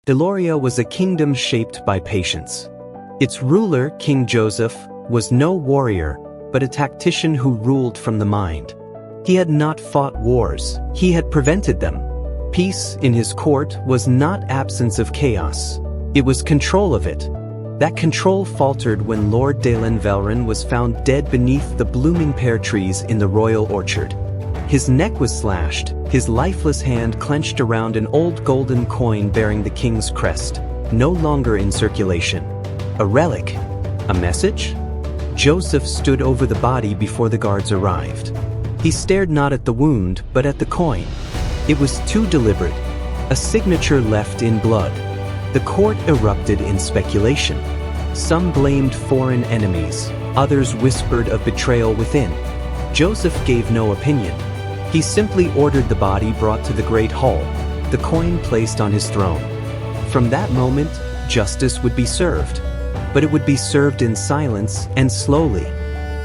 Deloria was a kingdom shaped by patience. Its ruler, King Joseph, was no warrior, but a tactician who ruled from the mind. He had not fought wars, he had prevented them. Peace in his court was not absence of chaos, it was control of it. That control faltered when Lord Dalen Velrin was found dead beneath the blooming pear trees in the royal orchard. His neck was slashed, his lifeless hand clenched around an old golden coin bearing the king's crest, no longer in circulation. A relic? A message? Joseph stood over the body before the guards arrived. He stared not at the wound, but at the coin. It was too deliberate, a signature left in blood. The court erupted in speculation. Some blamed foreign enemies, others whispered of betrayal within. Joseph gave no opinion. He simply ordered the body brought to the great hall, the coin placed on his throne. From that moment, justice would be served. But it would be served in silence and slowly.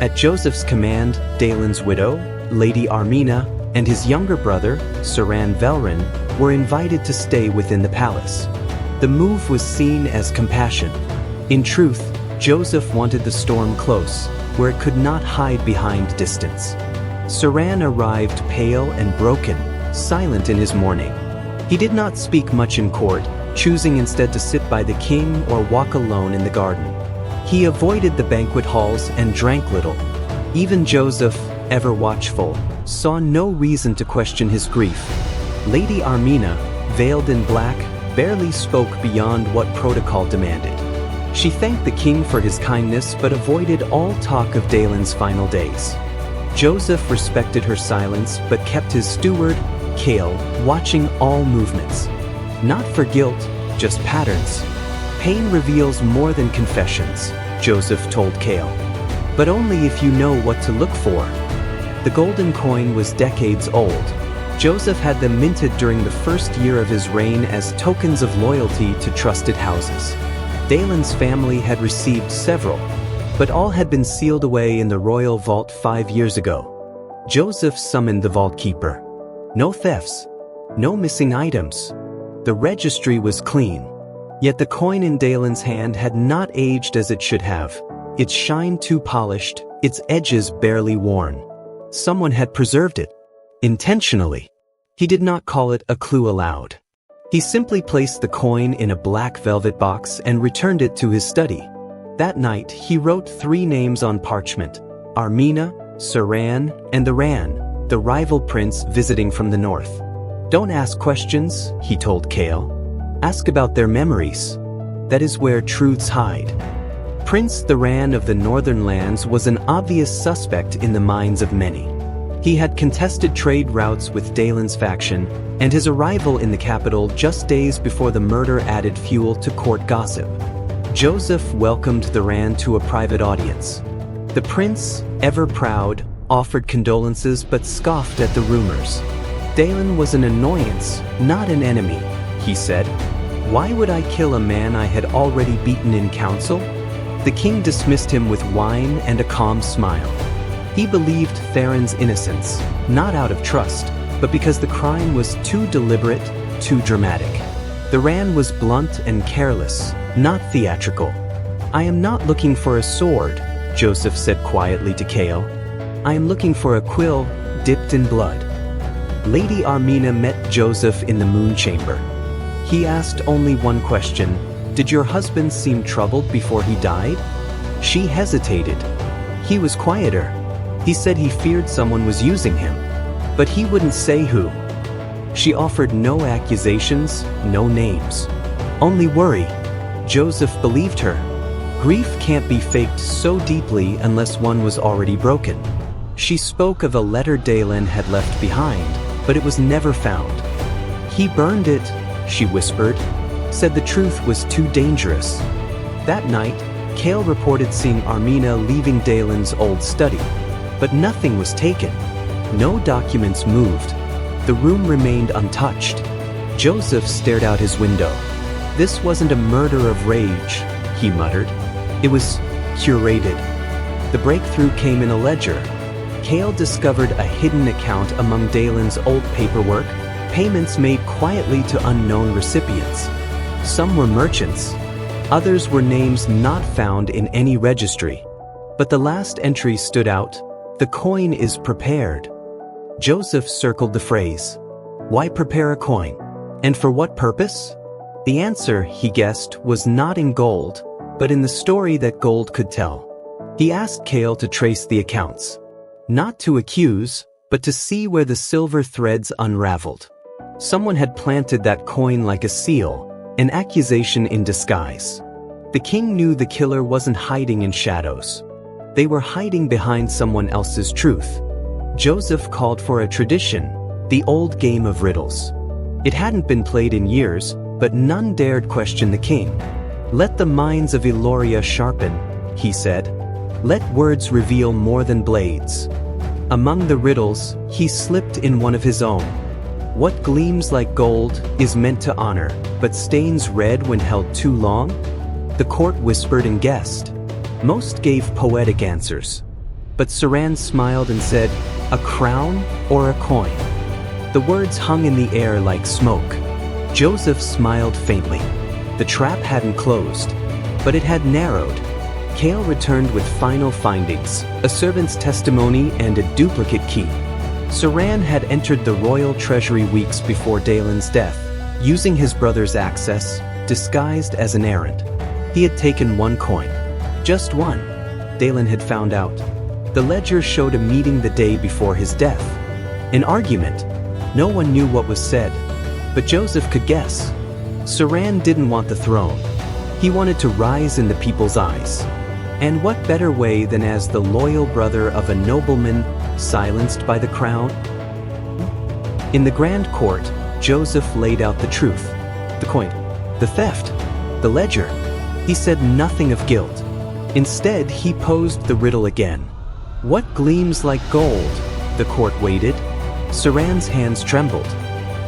At Joseph's command, Dalen's widow, Lady Armina, and his younger brother, Saran Velrin, were invited to stay within the palace. The move was seen as compassion. In truth, Joseph wanted the storm close, where it could not hide behind distance. Saran arrived pale and broken, silent in his mourning. He did not speak much in court, choosing instead to sit by the king or walk alone in the garden. He avoided the banquet halls and drank little. Even Joseph, ever watchful, saw no reason to question his grief. Lady Armina, veiled in black, barely spoke beyond what protocol demanded. She thanked the king for his kindness but avoided all talk of Dalen's final days. Joseph respected her silence but kept his steward, Cale, watching all movements. Not for guilt, just patterns. Pain reveals more than confessions, Joseph told Cale. But only if you know what to look for. The golden coin was decades old. Joseph had them minted during the first year of his reign as tokens of loyalty to trusted houses. Dalen's family had received several, but all had been sealed away in the royal vault 5 years ago. Joseph summoned the vault keeper. No thefts, no missing items. The registry was clean. Yet the coin in Dalen's hand had not aged as it should have, its shine too polished, its edges barely worn. Someone had preserved it. Intentionally. He did not call it a clue aloud. He simply placed the coin in a black velvet box and returned it to his study. That night, he wrote 3 names on parchment: Armina, Saran, and the Ran, the rival prince visiting from the north. Don't ask questions, he told Cale. Ask about their memories. That is where truths hide. Prince Theran of the northern lands was an obvious suspect in the minds of many. He had contested trade routes with Dalen's faction, and his arrival in the capital just days before the murder added fuel to court gossip. Joseph welcomed Theran to a private audience. The prince, ever proud, offered condolences but scoffed at the rumors. Dalen was an annoyance, not an enemy, he said. Why would I kill a man I had already beaten in council? The king dismissed him with wine and a calm smile. He believed Theron's innocence, not out of trust, but because the crime was too deliberate, too dramatic. Theran was blunt and careless, not theatrical. I am not looking for a sword, Joseph said quietly to Cale. I am looking for a quill dipped in blood. Lady Armina met Joseph in the moon chamber. He asked only one question. Did your husband seem troubled before he died? She hesitated. He was quieter. He said he feared someone was using him, but he wouldn't say who. She offered no accusations, no names. Only worry. Joseph believed her. Grief can't be faked so deeply unless one was already broken. She spoke of a letter Dalen had left behind, but it was never found. He burned it, she whispered, said the truth was too dangerous. That night, Cale reported seeing Armina leaving Dalen's old study, but nothing was taken. No documents moved. The room remained untouched. Joseph stared out his window. This wasn't a murder of rage, he muttered. It was curated. The breakthrough came in a ledger. Cale discovered a hidden account among Dalen's old paperwork, payments made quietly to unknown recipients. Some were merchants. Others were names not found in any registry. But the last entry stood out. The coin is prepared. Joseph circled the phrase. Why prepare a coin? And for what purpose? The answer, he guessed, was not in gold, but in the story that gold could tell. He asked Cale to trace the accounts. Not to accuse, but to see where the silver threads unraveled. Someone had planted that coin like a seal, an accusation in disguise. The king knew the killer wasn't hiding in shadows. They were hiding behind someone else's truth. Joseph called for a tradition, the old game of riddles. It hadn't been played in years, but none dared question the king. Let the minds of Eloria sharpen, he said. Let words reveal more than blades. Among the riddles, he slipped in one of his own. What gleams like gold is meant to honor, but stains red when held too long? The court whispered and guessed. Most gave poetic answers. But Saran smiled and said, a crown or a coin? The words hung in the air like smoke. Joseph smiled faintly. The trap hadn't closed, but it had narrowed. Cale returned with final findings, a servant's testimony and a duplicate key. Saran had entered the royal treasury weeks before Dalen's death, using his brother's access, disguised as an errand. He had taken one coin. Just one. Dalen had found out. The ledger showed a meeting the day before his death. An argument. No one knew what was said, but Joseph could guess. Saran didn't want the throne. He wanted to rise in the people's eyes. And what better way than as the loyal brother of a nobleman silenced by the crown? In the grand court, Joseph laid out the truth. The coin, the theft, the ledger. He said nothing of guilt. Instead, he posed the riddle again. What gleams like gold? The court waited. Saran's hands trembled.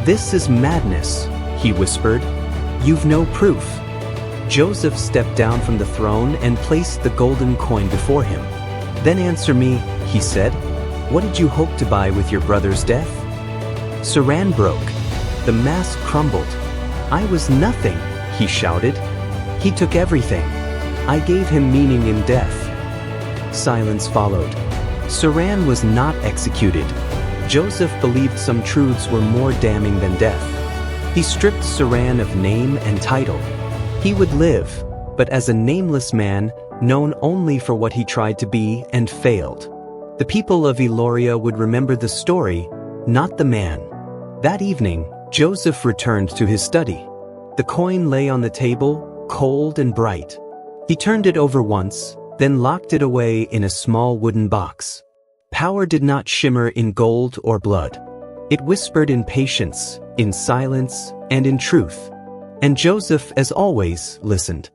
This is madness, he whispered. You've no proof. Joseph stepped down from the throne and placed the golden coin before him. Then answer me, he said. What did you hope to buy with your brother's death? Saran broke. The mask crumbled. I was nothing, he shouted. He took everything. I gave him meaning in death. Silence followed. Saran was not executed. Joseph believed some truths were more damning than death. He stripped Saran of name and title. He would live, but as a nameless man, known only for what he tried to be and failed. The people of Eloria would remember the story, not the man. That evening, Joseph returned to his study. The coin lay on the table, cold and bright. He turned it over once, then locked it away in a small wooden box. Power did not shimmer in gold or blood. It whispered in patience, in silence, and in truth. And Joseph, as always, listened.